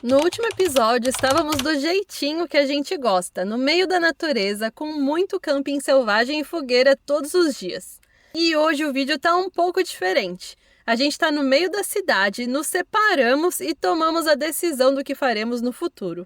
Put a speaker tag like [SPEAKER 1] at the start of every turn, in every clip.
[SPEAKER 1] No último episódio, estávamos do jeitinho que a gente gosta, no meio da natureza, com muito camping selvagem e fogueira todos os dias. E hoje o vídeo tá um pouco diferente. A gente está no meio da cidade, nos separamos e tomamos a decisão do que faremos no futuro.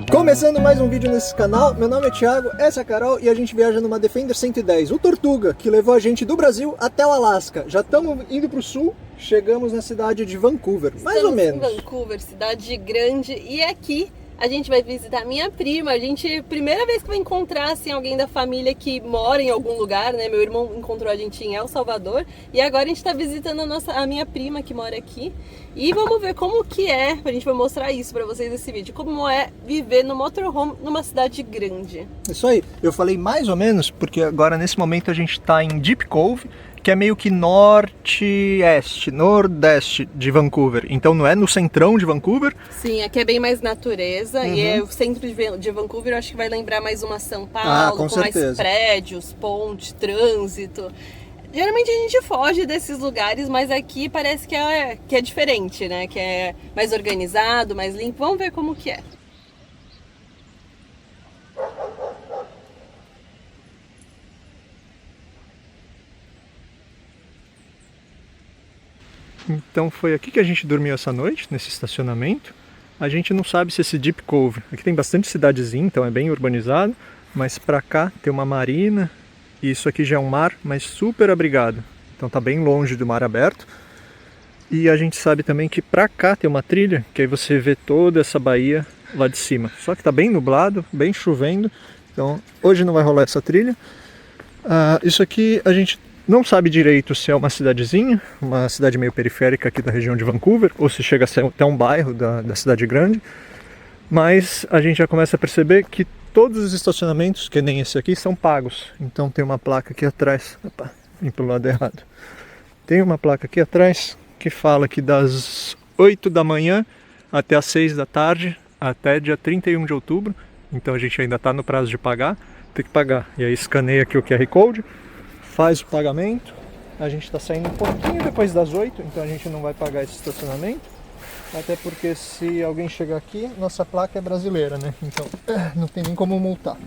[SPEAKER 2] Começando mais um vídeo nesse canal, meu nome é Thiago, essa é a Carol e a gente viaja numa Defender 110, o Tortuga, que levou a gente do Brasil até o Alasca. Já estamos indo para o sul, chegamos na cidade de Vancouver, mais ou menos.
[SPEAKER 1] Estamos em Vancouver, cidade grande, e aqui a gente vai visitar minha prima. Primeira vez que vai encontrar assim, alguém da família que mora em algum lugar, né? Meu irmão encontrou a gente em El Salvador e agora a gente está visitando a minha prima que mora aqui. E vamos ver como que é, a gente vai mostrar isso pra vocês nesse vídeo, como é viver no motorhome numa cidade grande.
[SPEAKER 2] Isso aí, eu falei mais ou menos porque agora nesse momento a gente está em Deep Cove, que é meio que nordeste de Vancouver. Então não é no centrão de Vancouver.
[SPEAKER 1] Sim, aqui é bem mais natureza. E é o centro de Vancouver, eu acho que vai lembrar mais uma São Paulo, com mais prédios, ponte, trânsito. Geralmente a gente foge desses lugares, mas aqui parece que é diferente, né? Que é mais organizado, mais limpo. Vamos ver como que é.
[SPEAKER 2] Então foi aqui que a gente dormiu essa noite, nesse estacionamento. A gente não sabe se esse Deep Cove... Aqui tem bastante cidadezinha, então é bem urbanizado. Mas pra cá tem uma marina. E isso aqui já é um mar, mas super abrigado. Então tá bem longe do mar aberto. E a gente sabe também que pra cá tem uma trilha, que aí você vê toda essa baía lá de cima. Só que tá bem nublado, bem chovendo. Então hoje não vai rolar essa trilha. Isso aqui a gente não sabe direito se é uma cidadezinha, uma cidade meio periférica aqui da região de Vancouver, ou se chega a ser até um bairro da cidade grande. Mas a gente já começa a perceber que todos os estacionamentos, que nem esse aqui, são pagos. Então tem uma placa aqui atrás. Opa, vim pelo lado errado. Tem uma placa aqui atrás que fala que das 8 da manhã até as 6 da tarde, até dia 31 de outubro. Então a gente ainda está no prazo de pagar, tem que pagar. E aí escaneia aqui o QR Code, faz o pagamento. A gente está saindo um pouquinho depois das 8, então a gente não vai pagar esse estacionamento. Até porque se alguém chegar aqui, nossa placa é brasileira, né? Então não tem nem como multar.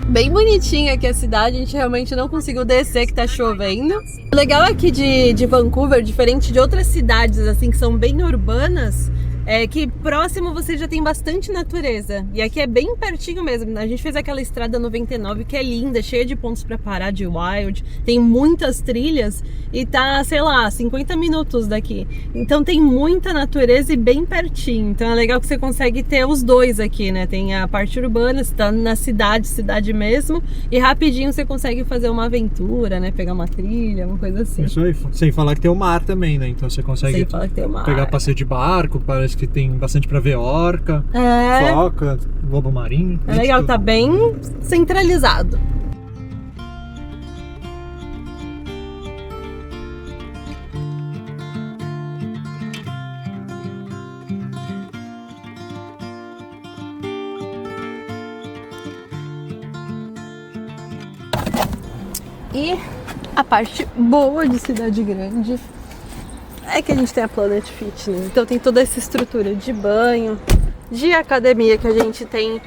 [SPEAKER 1] Bem bonitinha aqui a cidade, a gente realmente não conseguiu descer que tá chovendo. O legal aqui de Vancouver, diferente de outras cidades assim que são bem urbanas, é que próximo você já tem bastante natureza. E aqui é bem pertinho mesmo. A gente fez aquela estrada 99 que é linda, cheia de pontos para parar de wild. Tem muitas trilhas e tá, sei lá, 50 minutos daqui. Então tem muita natureza e bem pertinho. Então é legal que você consegue ter os dois aqui, né? Tem a parte urbana, você tá na cidade mesmo. E rapidinho você consegue fazer uma aventura, né? Pegar uma trilha, uma coisa assim.
[SPEAKER 2] Isso aí, sem falar que tem o mar também, né? Então você consegue pegar passeio de barco, parece que tem bastante pra ver orca, foca, lobo marinho.
[SPEAKER 1] É legal, tá bem centralizado. E a parte boa de cidade grande é que a gente tem a Planet Fitness, então tem toda essa estrutura de banho, de academia, que a gente tem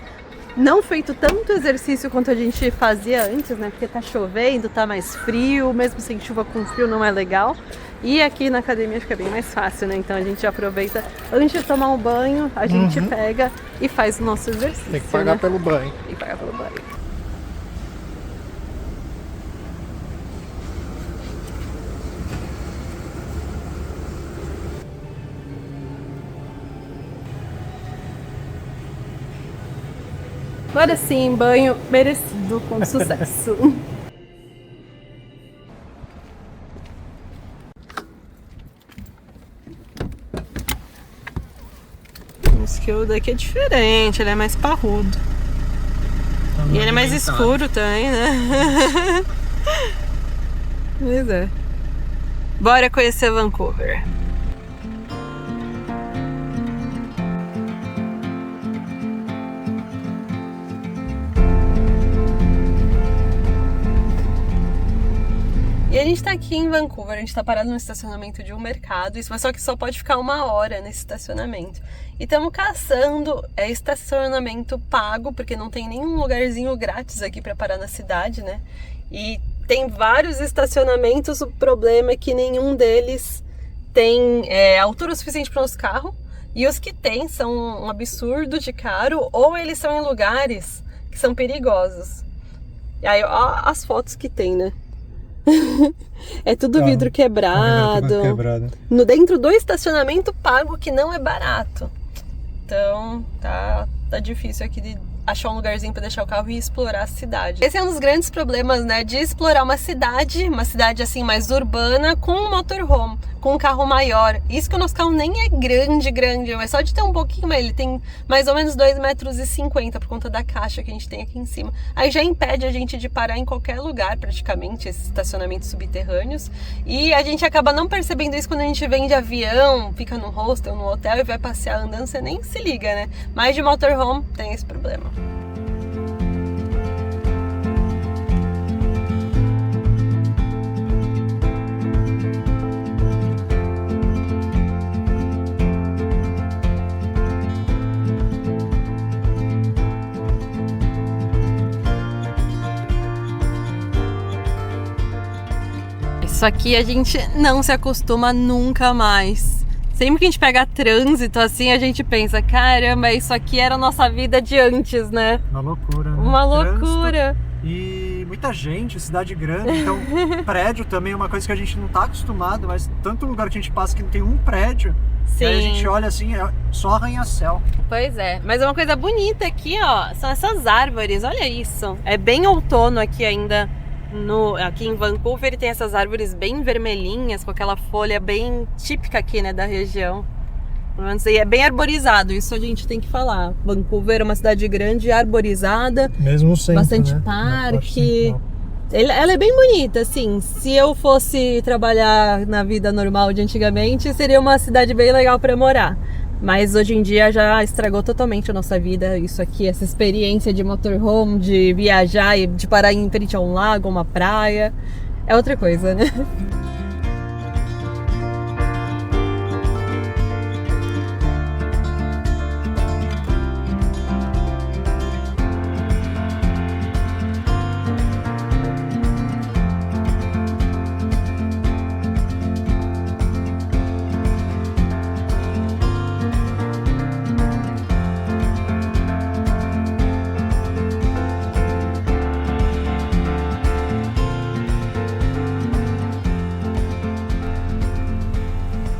[SPEAKER 1] não feito tanto exercício quanto a gente fazia antes, né? Porque tá chovendo, tá mais frio, mesmo sem chuva com frio não é legal. E aqui na academia fica bem mais fácil, né? Então a gente aproveita, antes de tomar um banho, a gente pega e faz o nosso exercício.
[SPEAKER 2] Tem que pagar, né, pelo banho.
[SPEAKER 1] Tem que pagar pelo banho. Agora sim, banho merecido, com sucesso. Esse que o daqui é diferente, ele é mais parrudo. E ele é mais escuro também, né? Pois é. Bora conhecer Vancouver. E a gente tá aqui em Vancouver, a gente tá parado no estacionamento de um mercado, isso, mas só que só pode ficar 1 hora nesse estacionamento. E estamos caçando estacionamento pago, porque não tem nenhum lugarzinho grátis aqui para parar na cidade, né? E tem vários estacionamentos, o problema é que nenhum deles tem altura suficiente para o nosso carro, e os que tem são um absurdo de caro, ou eles são em lugares que são perigosos. E aí, ó as fotos que tem, né? É tudo vidro quebrado. Dentro do estacionamento pago, que não é barato. Então tá difícil aqui de achar um lugarzinho para deixar o carro e explorar a cidade. Esse é um dos grandes problemas, né, de explorar uma cidade assim mais urbana com um motorhome, com um carro maior. Isso que o nosso carro nem é grande, mas só de ter um pouquinho mais, ele tem mais ou menos 2,50 metros por conta da caixa que a gente tem aqui em cima. Aí já impede a gente de parar em qualquer lugar, praticamente, esses estacionamentos subterrâneos. E a gente acaba não percebendo isso quando a gente vem de avião, fica no hostel, no hotel e vai passear andando, você nem se liga, né? Mas de motorhome tem esse problema. Isso aqui a gente não se acostuma nunca mais. Sempre que a gente pega trânsito assim, a gente pensa, caramba, isso aqui era a nossa vida de antes, né?
[SPEAKER 2] Uma loucura, né?
[SPEAKER 1] Uma loucura.
[SPEAKER 2] E muita gente, cidade grande, então prédio também é uma coisa que a gente não tá acostumado, mas tanto lugar que a gente passa que não tem um prédio,
[SPEAKER 1] sim.
[SPEAKER 2] Aí a gente olha assim, é só arranha-céu.
[SPEAKER 1] Pois é, mas é uma coisa bonita aqui, ó, são essas árvores, olha isso. É bem outono aqui ainda. Aqui em Vancouver tem essas árvores bem vermelhinhas, com aquela folha bem típica aqui, né, da região. E é bem arborizado, isso a gente tem que falar. Vancouver é uma cidade grande, arborizada,
[SPEAKER 2] mesmo centro,
[SPEAKER 1] bastante
[SPEAKER 2] né?
[SPEAKER 1] parque. Ela é bem bonita, assim. Se eu fosse trabalhar na vida normal de antigamente, seria uma cidade bem legal para morar. Mas hoje em dia já estragou totalmente a nossa vida, isso aqui, essa experiência de motorhome, de viajar e de parar em frente a um lago, uma praia, é outra coisa, né?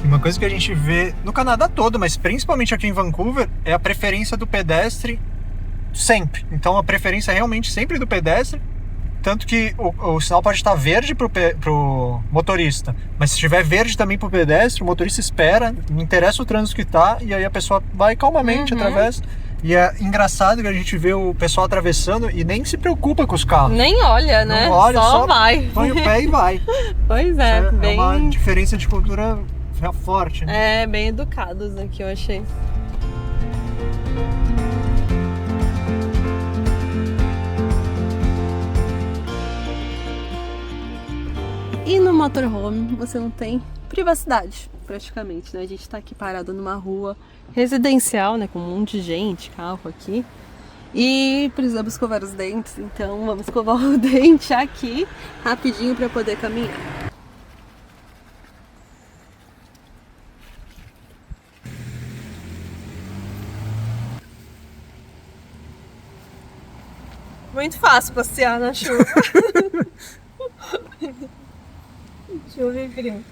[SPEAKER 2] Uma coisa que a gente vê no Canadá todo, mas principalmente aqui em Vancouver, é a preferência do pedestre sempre. Então a preferência é realmente sempre do pedestre, tanto que o sinal pode estar verde pro motorista, mas se estiver verde também pro pedestre, o motorista espera, não interessa o trânsito que tá, e aí a pessoa vai calmamente, atravessa. E é engraçado que a gente vê o pessoal atravessando e nem se preocupa com os carros.
[SPEAKER 1] Nem olha, né?
[SPEAKER 2] Não olha,
[SPEAKER 1] só vai.
[SPEAKER 2] Põe o pé e vai.
[SPEAKER 1] Pois é,
[SPEAKER 2] É
[SPEAKER 1] bem...
[SPEAKER 2] uma diferença de cultura forte, né?
[SPEAKER 1] É, bem educados aqui, eu achei. E no motorhome você não tem privacidade, praticamente, né? A gente tá aqui parado numa rua residencial, né? Com um monte de gente, carro aqui. E precisamos escovar os dentes, então vamos escovar o dente aqui rapidinho para poder caminhar. Muito fácil passear na chuva. Chuva e frio.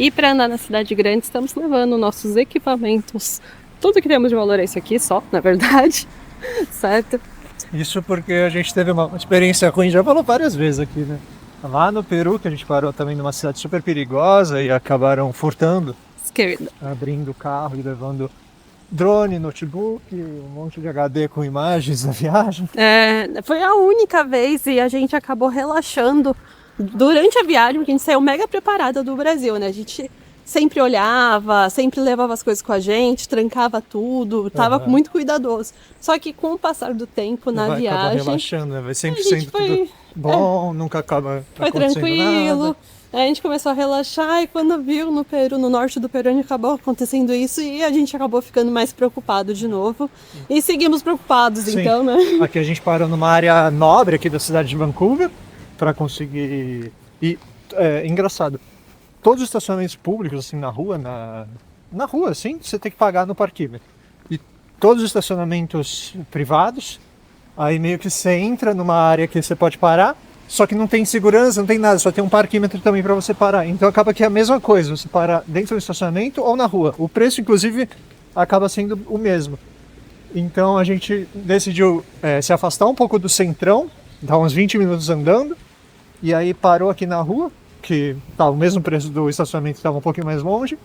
[SPEAKER 1] E para andar na cidade grande, estamos levando nossos equipamentos. Tudo que temos de valor é isso aqui só, na verdade, certo?
[SPEAKER 2] Isso porque a gente teve uma experiência ruim, já falou várias vezes aqui, né? Lá no Peru, que a gente parou também numa cidade super perigosa e acabaram furtando,
[SPEAKER 1] Esquerda.
[SPEAKER 2] abrindo o carro e levando drone, notebook, um monte de HD com imagens da viagem.
[SPEAKER 1] Foi a única vez e a gente acabou relaxando durante a viagem, porque a gente saiu mega preparada do Brasil, né? A gente sempre olhava, sempre levava as coisas com a gente, trancava tudo, tava muito cuidadoso. Só que com o passar do tempo na
[SPEAKER 2] Vai acabar
[SPEAKER 1] viagem,
[SPEAKER 2] relaxando, né? Vai sempre
[SPEAKER 1] a gente
[SPEAKER 2] sendo tudo bom, nunca acaba
[SPEAKER 1] foi
[SPEAKER 2] acontecendo
[SPEAKER 1] tranquilo.
[SPEAKER 2] nada.
[SPEAKER 1] Aí a gente começou a relaxar e quando viu no Peru, no norte do Peru, acabou acontecendo isso e a gente acabou ficando mais preocupado de novo. E seguimos preocupados,
[SPEAKER 2] Sim.
[SPEAKER 1] então, né?
[SPEAKER 2] Aqui a gente parou numa área nobre aqui da cidade de Vancouver para conseguir ir. Engraçado, todos os estacionamentos públicos assim na rua, na rua assim, você tem que pagar no parquímetro. E todos os estacionamentos privados, aí meio que você entra numa área que você pode parar, só que não tem segurança, não tem nada, só tem um parquímetro também para você parar. Então acaba que é a mesma coisa, você para dentro do estacionamento ou na rua. O preço, inclusive, acaba sendo o mesmo. Então a gente decidiu se afastar um pouco do centrão, dar uns 20 minutos andando, e aí parou aqui na rua, que tá o mesmo preço do estacionamento, estava um pouquinho mais longe,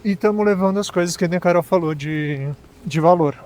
[SPEAKER 2] e estamos levando as coisas que a Carol falou de valor.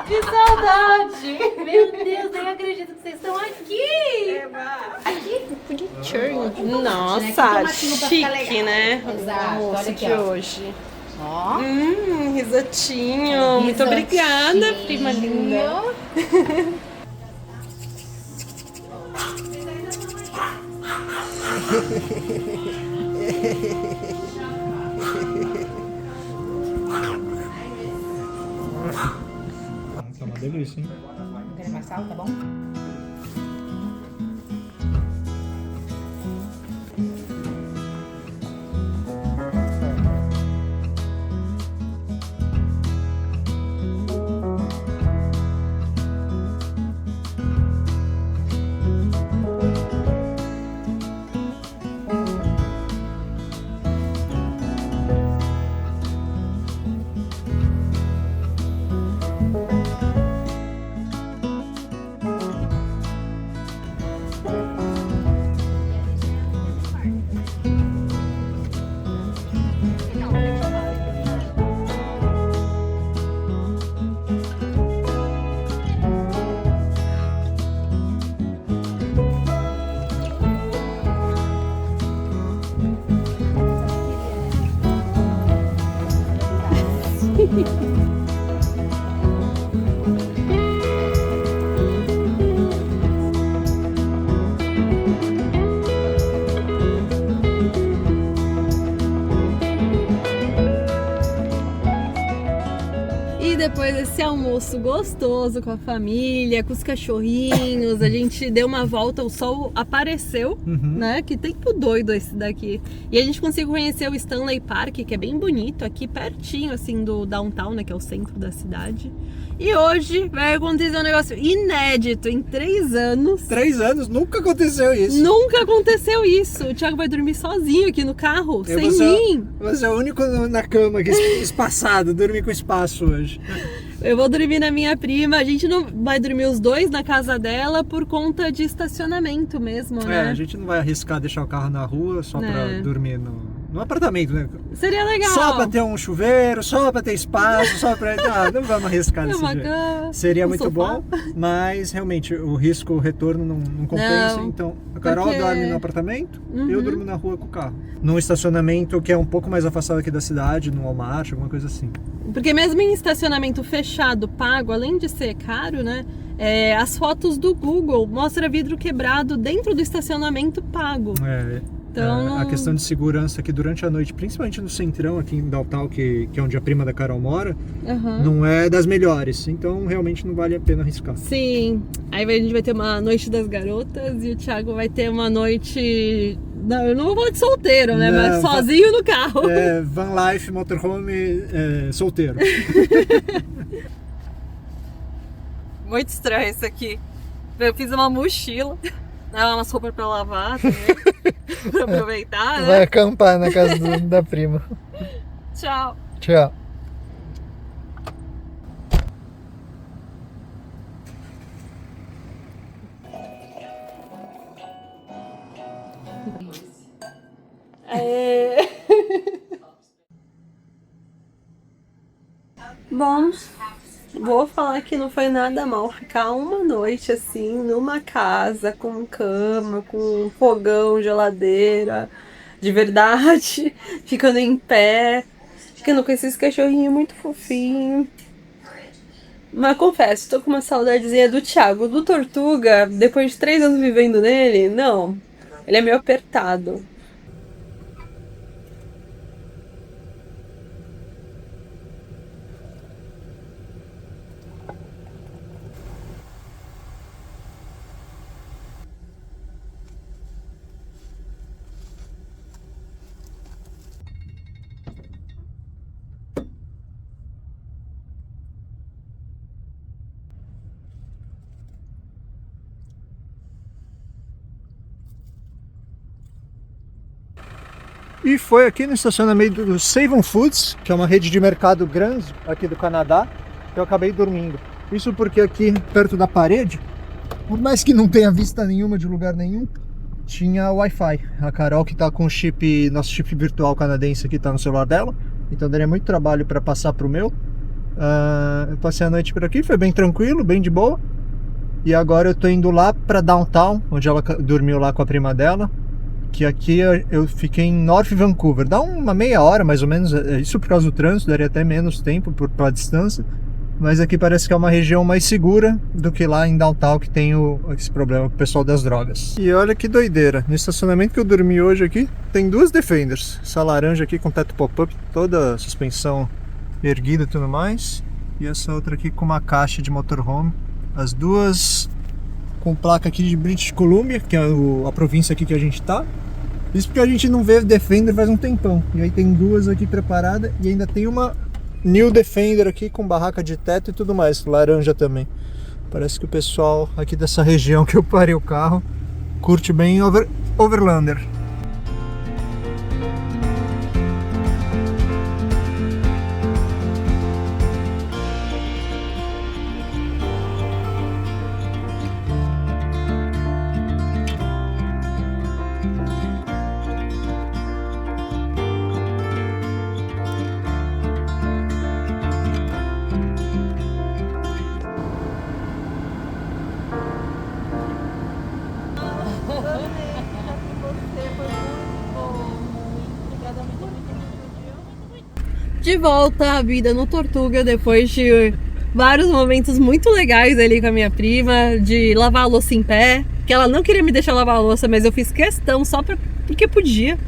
[SPEAKER 1] Que saudade! Meu Deus, nem acredito que vocês estão aqui! Aqui? Food Nossa, chique, né? O almoço de hoje.
[SPEAKER 3] Ó.
[SPEAKER 1] Risotinho. Muito obrigada, prima linda.
[SPEAKER 2] Tá uma delícia, hein?
[SPEAKER 3] Não quer mais sal, tá bom?
[SPEAKER 1] E depois desse almoço gostoso com a família, com os cachorrinhos, a gente deu uma volta, o sol apareceu, né? Que tempo doido esse daqui. E a gente conseguiu conhecer o Stanley Park, que é bem bonito, aqui pertinho, assim, do downtown, né? Que é o centro da cidade. E hoje vai acontecer um negócio inédito em 3 anos.
[SPEAKER 2] 3 anos? Nunca aconteceu isso.
[SPEAKER 1] Nunca aconteceu isso. O Thiago vai dormir sozinho aqui no carro, sem mim.
[SPEAKER 2] Você é o único na cama aqui, espaçado, dormir com espaço hoje.
[SPEAKER 1] Eu vou dormir na minha prima. A gente não vai dormir os dois na casa dela por conta de estacionamento mesmo, né?
[SPEAKER 2] A gente não vai arriscar deixar o carro na rua só pra dormir num apartamento, né?
[SPEAKER 1] Seria legal.
[SPEAKER 2] Só pra ter um chuveiro, só pra ter espaço, só pra... não vamos arriscar desse jeito. Seria muito bom, mas realmente o risco, o retorno não compensa. Então a Carol dorme no apartamento, eu durmo na rua com o carro. Num estacionamento que é um pouco mais afastado aqui da cidade, no Walmart, alguma coisa assim.
[SPEAKER 1] Porque mesmo em estacionamento fechado, pago, além de ser caro, né? As fotos do Google mostram vidro quebrado dentro do estacionamento pago. Então,
[SPEAKER 2] a questão de segurança aqui durante a noite, principalmente no centrão aqui em Downtown, que é onde a prima da Carol mora, não é das melhores. Então realmente não vale a pena arriscar.
[SPEAKER 1] Sim. Aí a gente vai ter uma noite das garotas e o Thiago vai ter uma noite... Não, eu não vou falar de solteiro, né? Mas sozinho no carro.
[SPEAKER 2] Van life, motorhome, solteiro.
[SPEAKER 1] Muito estranho isso aqui. Eu fiz uma mochila, umas roupas pra lavar também, pra aproveitar, né?
[SPEAKER 2] Vai acampar na casa da prima.
[SPEAKER 1] Tchau.
[SPEAKER 2] Tchau.
[SPEAKER 1] Bom, vou falar que não foi nada mal ficar uma noite assim, numa casa, com cama, com fogão, geladeira, de verdade, ficando em pé, ficando com esses cachorrinhos muito fofinhos. Mas confesso, tô com uma saudadezinha do Thiago, do Tortuga, depois de 3 anos vivendo nele, não, ele é meio apertado.
[SPEAKER 2] E foi aqui no estacionamento do Save On Foods, que é uma rede de mercado grande aqui do Canadá, que eu acabei dormindo. Isso porque aqui, perto da parede, por mais que não tenha vista nenhuma de lugar nenhum, tinha Wi-Fi. A Carol que tá com o chip, nosso chip virtual canadense aqui tá no celular dela, então daria muito trabalho para passar pro meu. Eu passei a noite por aqui, foi bem tranquilo, bem de boa. E agora eu tô indo lá para Downtown, onde ela dormiu lá com a prima dela. Que aqui eu fiquei em North Vancouver, dá uma meia hora mais ou menos, isso por causa do trânsito, daria até menos tempo pela distância, mas aqui parece que é uma região mais segura do que lá em Downtown, que tem esse problema com o pessoal das drogas. E olha que doideira, no estacionamento que eu dormi hoje aqui, tem 2 Defenders, essa laranja aqui com teto pop-up, toda a suspensão erguida e tudo mais, e essa outra aqui com uma caixa de motorhome, as duas com placa aqui de British Columbia, que é a província aqui que a gente tá. Isso porque a gente não vê Defender faz um tempão. E aí tem 2 aqui preparadas e ainda tem uma New Defender aqui com barraca de teto e tudo mais, laranja também. Parece que o pessoal aqui dessa região que eu parei o carro curte bem Overlander.
[SPEAKER 1] De volta à vida no Tortuga, depois de vários momentos muito legais ali com a minha prima, de lavar a louça em pé, que ela não queria me deixar lavar a louça, mas eu fiz questão só porque podia.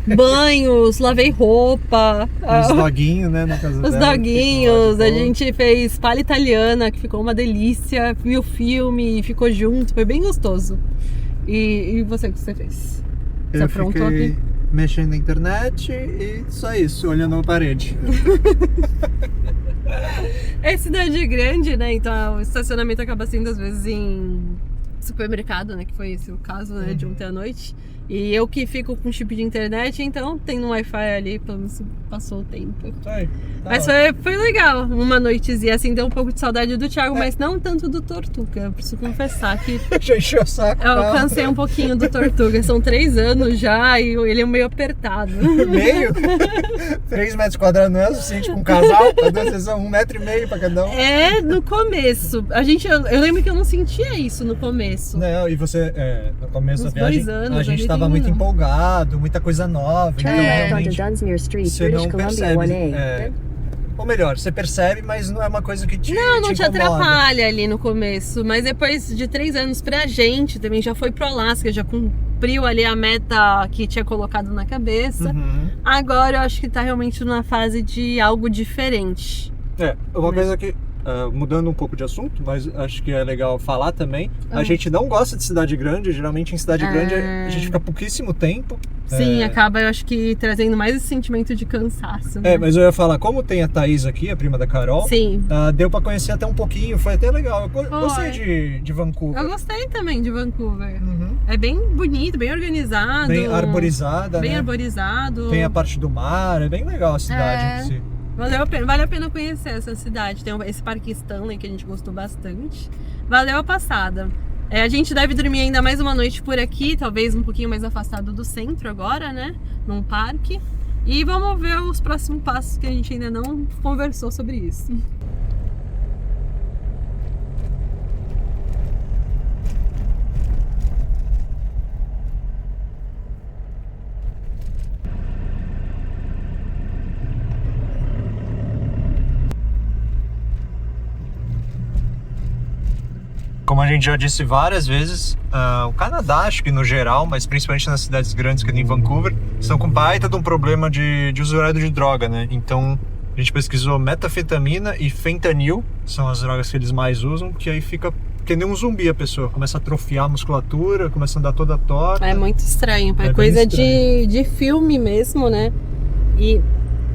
[SPEAKER 1] Banhos, lavei roupa.
[SPEAKER 2] Os doguinhos, né, na casa
[SPEAKER 1] Os
[SPEAKER 2] dela,
[SPEAKER 1] doguinhos, a gente fez palha italiana, que ficou uma delícia, viu filme, ficou junto, foi bem gostoso. E você, o que você fez? Você aprontou aqui?
[SPEAKER 2] Mexendo na internet e só isso, olhando a parede.
[SPEAKER 1] É cidade grande, né? Então o estacionamento acaba sendo às vezes em supermercado, né? Que foi esse o caso, né? De ontem à noite. E eu que fico com chip de internet, então tem um Wi-Fi ali, pelo menos passou o tempo. Mas foi legal, uma noitezinha assim, deu um pouco de saudade do Thiago, mas não tanto do Tortuga. Eu preciso confessar que
[SPEAKER 2] Já encheu o saco.
[SPEAKER 1] eu cansei um pouquinho do Tortuga. São 3 anos já e ele é meio apertado.
[SPEAKER 2] Meio? 3 metros quadrados não é o suficiente pra um casal? Vocês são 1,5 metro pra cada um?
[SPEAKER 1] É, no começo. Eu lembro que eu não sentia isso no começo.
[SPEAKER 2] Não, e você, no começo
[SPEAKER 1] Uns
[SPEAKER 2] da viagem,
[SPEAKER 1] 2 anos,
[SPEAKER 2] a gente
[SPEAKER 1] ali
[SPEAKER 2] tava
[SPEAKER 1] tem
[SPEAKER 2] muito
[SPEAKER 1] um.
[SPEAKER 2] empolgado, muita coisa nova, então realmente você não percebe. Ou melhor, você percebe, mas não é uma coisa que te
[SPEAKER 1] Não te
[SPEAKER 2] incomoda.
[SPEAKER 1] atrapalha ali no começo, mas depois de 3 anos pra gente também já foi pro Alasca, já cumpriu ali a meta que tinha colocado na cabeça.
[SPEAKER 2] Uhum.
[SPEAKER 1] Agora eu acho que tá realmente numa fase de algo diferente.
[SPEAKER 2] Uma coisa que, mudando um pouco de assunto, mas acho que é legal falar também, a gente não gosta de cidade grande, geralmente em cidade grande a gente fica pouquíssimo tempo.
[SPEAKER 1] Sim, acaba, eu acho que trazendo mais esse sentimento de cansaço, né?
[SPEAKER 2] Mas eu ia falar, como tem a Thaís aqui, a prima da Carol,
[SPEAKER 1] Sim.
[SPEAKER 2] Deu pra conhecer até um pouquinho, foi até legal. Eu gostei de Vancouver.
[SPEAKER 1] Eu gostei também de Vancouver.
[SPEAKER 2] Uhum.
[SPEAKER 1] É bem bonito, bem organizado.
[SPEAKER 2] Bem arborizada,
[SPEAKER 1] Bem
[SPEAKER 2] né?
[SPEAKER 1] arborizado.
[SPEAKER 2] Tem a parte do mar, é bem legal a cidade em si.
[SPEAKER 1] Vale a pena conhecer essa cidade. Tem esse Parque Stanley que a gente gostou bastante. Valeu a passada. A gente deve dormir ainda mais uma noite por aqui, talvez um pouquinho mais afastado do centro agora, né? Num parque. E vamos ver os próximos passos, que a gente ainda não conversou sobre isso.
[SPEAKER 2] Como a gente já disse várias vezes, o Canadá, acho que no geral, mas principalmente nas cidades grandes que nem Vancouver, estão com baita de um problema de usuário de droga, né? Então a gente pesquisou metafetamina e fentanil, são as drogas que eles mais usam, que aí fica que nem um zumbi a pessoa, começa a atrofiar a musculatura, começa a andar toda torta.
[SPEAKER 1] É muito estranho, é coisa estranho. De filme mesmo, né? E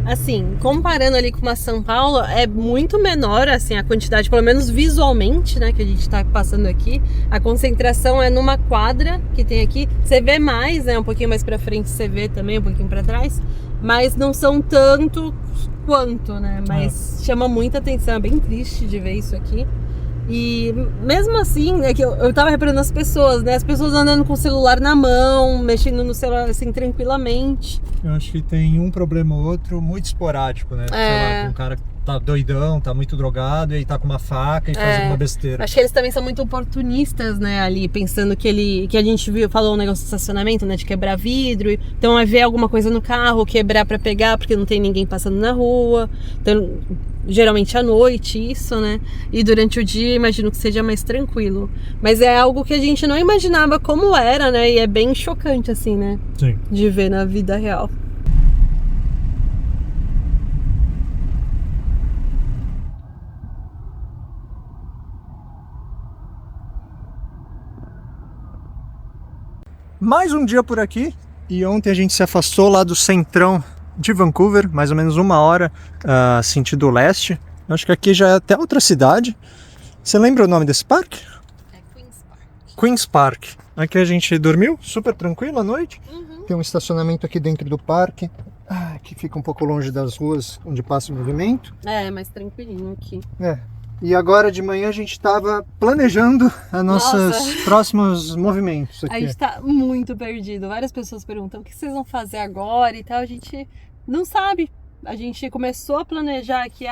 [SPEAKER 1] assim, comparando ali com uma São Paulo, é muito menor, assim, a quantidade, pelo menos visualmente, né, que a gente tá passando aqui. A concentração é numa quadra que tem aqui. Você vê mais, né, um pouquinho mais pra frente você vê também, um pouquinho pra trás. Mas não são tanto quanto, né, mas chama muita atenção, é bem triste de ver isso aqui. E mesmo assim, é que eu tava reparando as pessoas, né? As pessoas andando com o celular na mão, mexendo no celular assim tranquilamente.
[SPEAKER 2] Eu acho que tem um problema ou outro muito esporádico, né? Sei lá, um cara que tá doidão, tá muito drogado e aí tá com uma faca e faz uma besteira.
[SPEAKER 1] Acho que eles também são muito oportunistas, né? Ali, pensando que a gente falou um negócio de estacionamento, né? De quebrar vidro. Então é ver alguma coisa no carro, quebrar pra pegar, porque não tem ninguém passando na rua. Então, geralmente à noite, isso, né? E durante o dia, imagino que seja mais tranquilo. Mas é algo que a gente não imaginava como era, né? E é bem chocante, assim, né?
[SPEAKER 2] Sim.
[SPEAKER 1] De ver na vida real.
[SPEAKER 2] Mais um dia por aqui, e ontem a gente se afastou lá do centrão de Vancouver, mais ou menos 1 hora, sentido leste. Eu acho que aqui já é até outra cidade. Você lembra o nome desse parque?
[SPEAKER 1] É Queen's Park.
[SPEAKER 2] Queen's Park. Aqui a gente dormiu, super tranquilo à noite. Tem um estacionamento aqui dentro do parque, que fica um pouco longe das ruas onde passa o movimento.
[SPEAKER 1] É, mais tranquilinho aqui.
[SPEAKER 2] E agora de manhã a gente estava planejando os nossos próximos movimentos aqui.
[SPEAKER 1] A gente tá muito perdido. Várias pessoas perguntam o que vocês vão fazer agora e tal. A gente não sabe. A gente começou a planejar aqui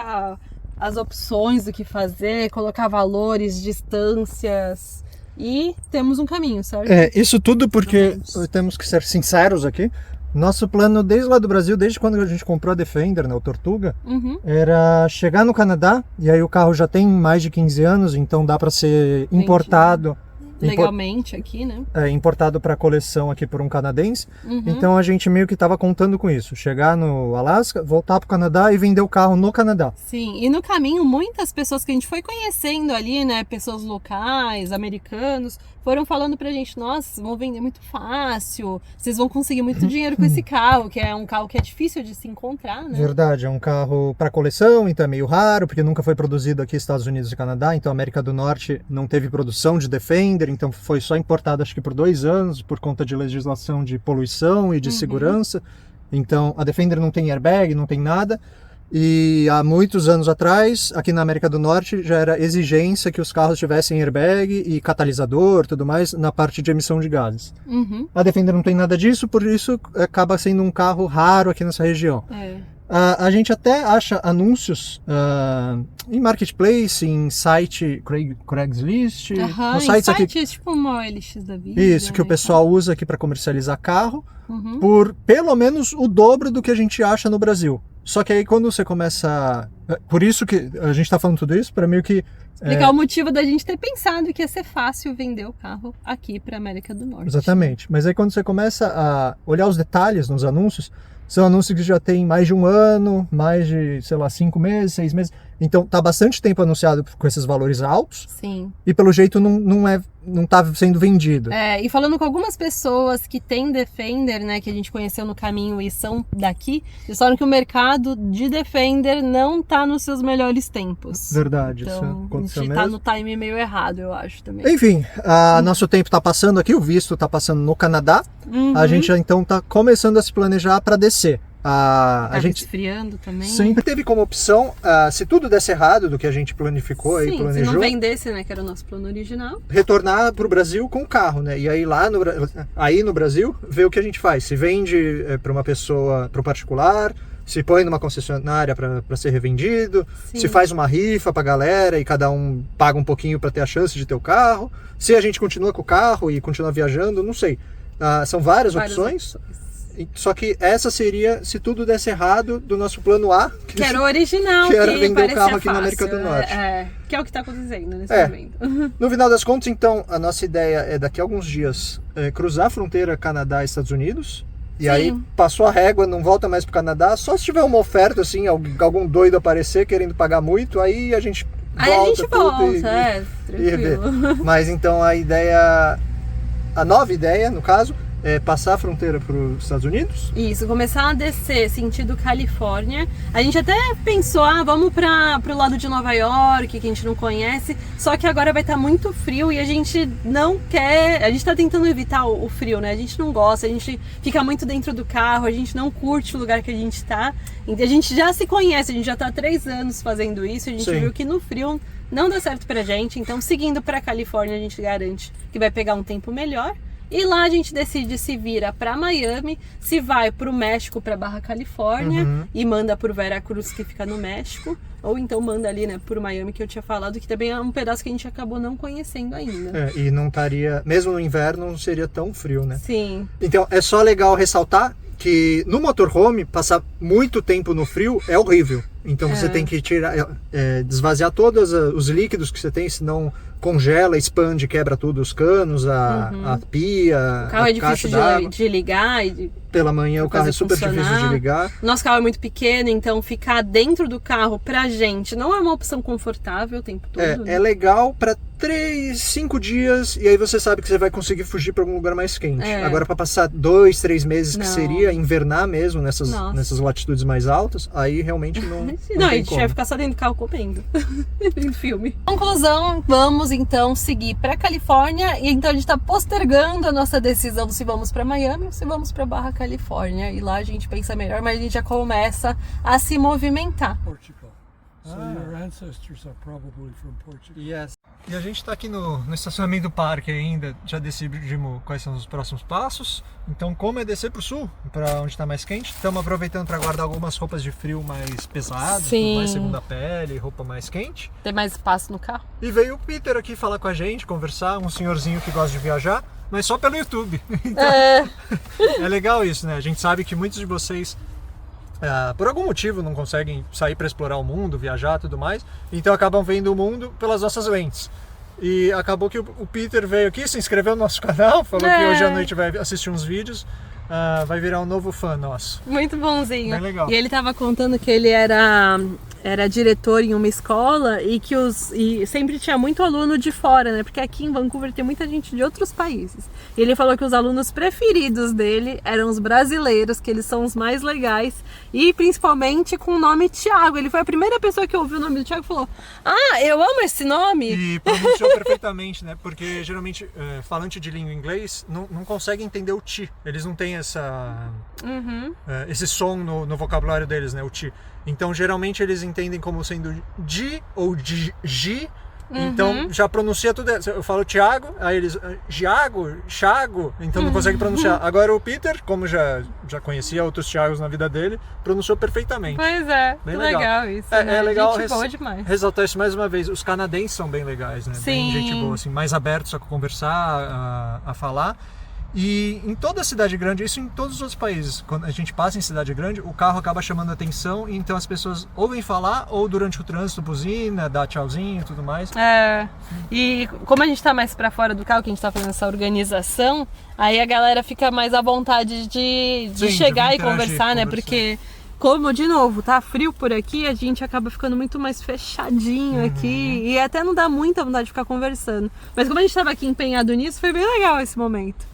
[SPEAKER 1] as opções do que fazer, colocar valores, distâncias e temos um caminho, certo?
[SPEAKER 2] Isso tudo porque temos que ser sinceros aqui. Nosso plano desde lá do Brasil, desde quando a gente comprou a Defender, né, o Tortuga, era chegar no Canadá, e aí o carro já tem mais de 15 anos, então dá para ser importado.
[SPEAKER 1] Legalmente aqui, né?
[SPEAKER 2] Importado para coleção aqui por um canadense. Então a gente meio que estava contando com isso. Chegar no Alasca, voltar para o Canadá e vender o carro no Canadá.
[SPEAKER 1] Sim, e no caminho muitas pessoas que a gente foi conhecendo ali, né? Pessoas locais, americanos, foram falando pra gente, nossa, vocês vão vender muito fácil, vocês vão conseguir muito dinheiro com esse carro, que é um carro que é difícil de se encontrar, né?
[SPEAKER 2] Verdade, é um carro para coleção, então é meio raro, porque nunca foi produzido aqui nos Estados Unidos e Canadá, então a América do Norte não teve produção de Defender, então foi só importado acho que por 2 anos, por conta de legislação de poluição e de segurança. Então a Defender não tem airbag, não tem nada. E há muitos anos atrás, aqui na América do Norte, já era exigência que os carros tivessem airbag e catalisador, tudo mais, na parte de emissão de gases. A Defender não tem nada disso, por isso acaba sendo um carro raro aqui nessa região. A gente até acha anúncios em marketplace, em site Craigslist, nos sites aqui,
[SPEAKER 1] tipo uma OLX da vida.
[SPEAKER 2] isso, que o pessoal usa aqui para comercializar carro, por pelo menos o dobro do que a gente acha no Brasil. Só que aí quando você começa... Por isso que a gente está falando tudo isso, para meio que...
[SPEAKER 1] Explicar o motivo da gente ter pensado que ia ser fácil vender o carro aqui para América do Norte.
[SPEAKER 2] Exatamente. Mas aí quando você começa a olhar os detalhes nos anúncios, são anúncios que já tem mais de 1 ano, mais de, sei lá, 5 meses, 6 meses. Então tá bastante tempo anunciado com esses valores altos.
[SPEAKER 1] Sim. E
[SPEAKER 2] pelo jeito não tá sendo vendido.
[SPEAKER 1] E falando com algumas pessoas que têm Defender, né, que a gente conheceu no caminho e são daqui, eles falaram que o mercado de Defender não tá nos seus melhores tempos.
[SPEAKER 2] Verdade,
[SPEAKER 1] então,
[SPEAKER 2] isso aconteceu mesmo.
[SPEAKER 1] A gente tá no time meio errado, eu acho também.
[SPEAKER 2] Enfim, nosso tempo tá passando aqui, o visto tá passando no Canadá. A gente já então tá começando a se planejar para descer. A gente
[SPEAKER 1] esfriando também.
[SPEAKER 2] Sempre teve como opção, se tudo desse errado do que a gente planificou e planejou,
[SPEAKER 1] se não vendesse, né, que era o nosso plano original,
[SPEAKER 2] retornar para o Brasil com o carro, né? E aí aí no Brasil, ver o que a gente faz. Se vende para uma pessoa, para o particular, se põe numa concessionária para ser revendido, se faz uma rifa para a galera e cada um paga um pouquinho para ter a chance de ter o carro. Se a gente continua com o carro e continua viajando, não sei. São várias opções. Só que essa seria, se tudo desse errado, do nosso plano A.
[SPEAKER 1] Que era o original.
[SPEAKER 2] Que era vender o carro aqui na América do Norte.
[SPEAKER 1] Que é o que está acontecendo nesse momento.
[SPEAKER 2] No final das contas, então, a nossa ideia é daqui a alguns dias cruzar a fronteira Canadá e Estados Unidos. E aí, passou a régua, não volta mais pro Canadá. Só se tiver uma oferta, assim, algum doido aparecer querendo pagar muito, aí a gente volta.
[SPEAKER 1] Tranquilo.
[SPEAKER 2] Mas então a nova ideia, no caso, é passar a fronteira para os Estados Unidos?
[SPEAKER 1] Isso, começar a descer sentido Califórnia. A gente até pensou, vamos para o lado de Nova York, que a gente não conhece, só que agora vai estar muito frio e a gente não quer, a gente está tentando evitar o frio, né? A gente não gosta, a gente fica muito dentro do carro, a gente não curte o lugar que a gente está. A gente já se conhece, a gente já está há 3 anos fazendo isso, a gente viu que no frio não dá certo pra gente, então seguindo para Califórnia a gente garante que vai pegar um tempo melhor. E lá a gente decide se vira para Miami, se vai para o México, para Barra Califórnia e manda por Veracruz, que fica no México, ou então manda ali, né, por Miami, que eu tinha falado, que também é um pedaço que a gente acabou não conhecendo ainda.
[SPEAKER 2] E não estaria, mesmo no inverno, não seria tão frio, né?
[SPEAKER 1] Sim.
[SPEAKER 2] Então é só legal ressaltar que no motorhome, passar muito tempo no frio é horrível. Então você tem que desvaziar todos os líquidos que você tem, senão congela, expande, quebra tudo, os canos, a pia,
[SPEAKER 1] o carro é difícil de ligar.
[SPEAKER 2] Pela manhã o carro é super difícil de ligar.
[SPEAKER 1] Nosso carro é muito pequeno, então ficar dentro do carro pra gente não é uma opção confortável o tempo todo.
[SPEAKER 2] É legal pra 3, 5 dias e aí você sabe que você vai conseguir fugir pra algum lugar mais quente. Agora pra passar 2, 3 meses, que seria invernar mesmo nessas latitudes mais altas, aí realmente não
[SPEAKER 1] a gente vai ficar só dentro do carro comendo. Vendo filme. Conclusão, vamos então seguir pra Califórnia e então a gente tá postergando a nossa decisão se vamos pra Miami ou se vamos pra Barra Califórnia. E lá a gente pensa melhor, mas a gente já começa a se movimentar.
[SPEAKER 4] Portugal. So your ancestors are probably from Portugal.
[SPEAKER 2] Yes. E a gente está aqui no estacionamento do parque ainda, já decidimos quais são os próximos passos. Então, como é descer para o sul, para onde está mais quente, estamos aproveitando para guardar algumas roupas de frio mais pesadas, mais segunda pele, roupa mais quente.
[SPEAKER 1] Tem mais espaço no carro.
[SPEAKER 2] E veio o Peter aqui falar com a gente, conversar, um senhorzinho que gosta de viajar, mas só pelo YouTube. Então, é legal isso, né? A gente sabe que muitos de vocês por algum motivo não conseguem sair para explorar o mundo, viajar e tudo mais, então acabam vendo o mundo pelas nossas lentes. E acabou que o Peter veio aqui, se inscreveu no nosso canal, falou que hoje à noite vai assistir uns vídeos, vai virar um novo fã nosso.
[SPEAKER 1] Muito bonzinho.
[SPEAKER 2] Bem legal.
[SPEAKER 1] E ele tava contando que ele era era diretor em uma escola e que e sempre tinha muito aluno de fora, né? Porque aqui em Vancouver tem muita gente de outros países. E ele falou que os alunos preferidos dele eram os brasileiros, que eles são os mais legais, e principalmente com o nome Thiago. Ele foi a primeira pessoa que ouviu o nome do Thiago e falou: ah, eu amo esse nome!
[SPEAKER 2] E pronunciou perfeitamente, né? Porque geralmente falante de língua inglês não consegue entender o ti. Eles não têm esse som no vocabulário deles, né? O ti. Então geralmente eles entendem como sendo di ou gi. Então já pronuncia tudo. Eu falo Thiago, aí eles Giago, Chago, então não consegue pronunciar. Agora o Peter, como já conhecia outros Thiagos na vida dele, pronunciou perfeitamente.
[SPEAKER 1] Pois é,
[SPEAKER 2] bem
[SPEAKER 1] que legal isso.
[SPEAKER 2] É,
[SPEAKER 1] né?
[SPEAKER 2] é legal
[SPEAKER 1] gente boa demais.
[SPEAKER 2] ressaltar isso mais uma vez. Os canadenses são bem legais, né?
[SPEAKER 1] Sim.
[SPEAKER 2] Bem gente boa, assim, mais abertos a conversar, a falar. E em toda cidade grande, isso em todos os outros países, quando a gente passa em cidade grande, o carro acaba chamando a atenção, e então as pessoas ouvem falar, ou durante o trânsito buzina, dá tchauzinho e tudo mais.
[SPEAKER 1] E como a gente tá mais pra fora do carro, que a gente tá fazendo essa organização, aí a galera fica mais à vontade de chegar e conversar, né? Porque, como, de novo, tá frio por aqui, a gente acaba ficando muito mais fechadinho aqui, e até não dá muita vontade de ficar conversando. Mas como a gente tava aqui empenhado nisso, foi bem legal esse momento.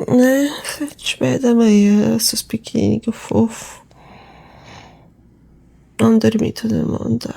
[SPEAKER 1] Né? 7h30 da manhã, seus pequenininhos fofos. Vamos dormir todo mundo.